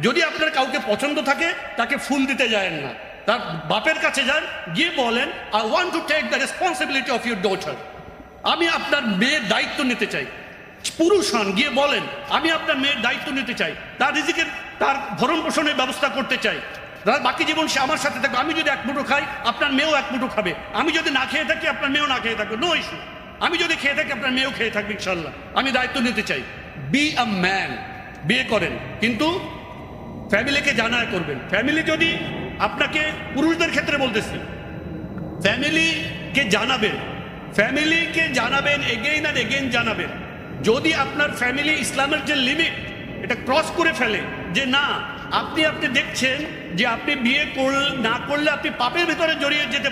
যদি আপনার কাউকে পছন্দ থাকে তাকে ফুল দিতে যায়েন না, তার বাপের কাছে যান, গিয়ে বলেন I want to take the responsibility of your daughter, আমি আপনার মেয়ের দায়িত্ব নিতে চাই। পুরুষ হন, গিয়ে বলেন আমি আপনার মেয়ের দায়িত্ব নিতে চাই, তার রিজিকের তার ভরণ পোষণের ব্যবস্থা করতে চাই, বাকি জীবন সে আমার সাথে থাকবে। আমি যদি এক মুঠো খাই আপনার মেয়েও এক মুঠো খাবে, আমি যদি না খেয়ে থাকি আপনার মেয়েও না খেয়ে থাকবে, নো ইস্যু। আমি যদি খেয়ে থাকি আপনার মেয়েও খেয়ে থাকবে, ইনশাল্লাহ। আমি দায়িত্ব নিতে চাই। Be a man. বিয়ে করেন কিন্তু ফ্যামিলিকে জানায় করবেন। ফ্যামিলি যদি আপনাকে, পুরুষদের ক্ষেত্রে বলতেছি, ফ্যামিলিকে জানাবেন, এগেইন আর এগেইন জানাবেন। যদি আপনার ফ্যামিলি ইসলামের যে লিমিট এটা ক্রস করে ফেলে, যে না আপনি দেখছেন যে আপনি বিয়ে না করলে আপনি পাপের ভিতরে জড়িয়ে যেতে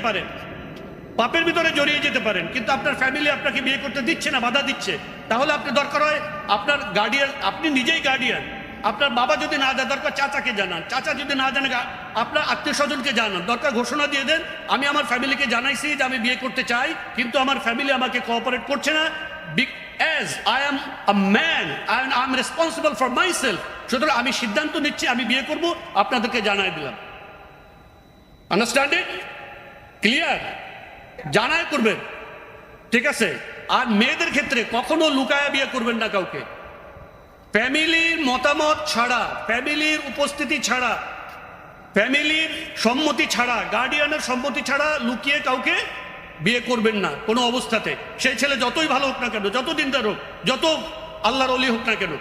পারেন, কিন্তু আপনার ফ্যামিলি আপনাকে বিয়ে করতে দিচ্ছে না, বাধা দিচ্ছে, তাহলে আপনি দরকার হয় আপনার গার্ডিয়ান, আপনি নিজেই গার্ডিয়ান। আপনার বাবা যদি না যায়, দরকার চাচাকে জানান, চাচা যদি না জানে আপনার আত্মীয় স্বজনকে জানান, দরকার ঘোষণা দিয়ে দেন আমি আমার ফ্যামিলিকে জানাইছি যে আমি বিয়ে করতে চাই, কিন্তু আমার ফ্যামিলি আমাকে কোঅপারেট করছে না, as I am a man and I am responsible for myself, সুতরাং আমি সিদ্ধান্ত নিচ্ছি আমি বিয়ে করব, আপনাদেরকে জানাই দিলাম। আন্ডারস্ট্যান্ডিং? ক্লিয়ার? জানায় করবেন, ঠিক আছে? আর মেয়েদের ক্ষেত্রে কখনো লুকায়া বিয়ে করবেন না কাউকে। ফ্যামিলির মতামত ছাড়া, ফ্যামিলির উপস্থিতি ছাড়া, ফ্যামিলির সম্মতি ছাড়া, গার্ডিয়ানের সম্মতি ছাড়া লুকিয়ে কাউকে বিয়ে করবেন না কোনো অবস্থাতে। সেই ছেলে যতই ভালো হোক না কেন, যত দিনদার হোক, যত আল্লাহর ওলি হোক না কেন।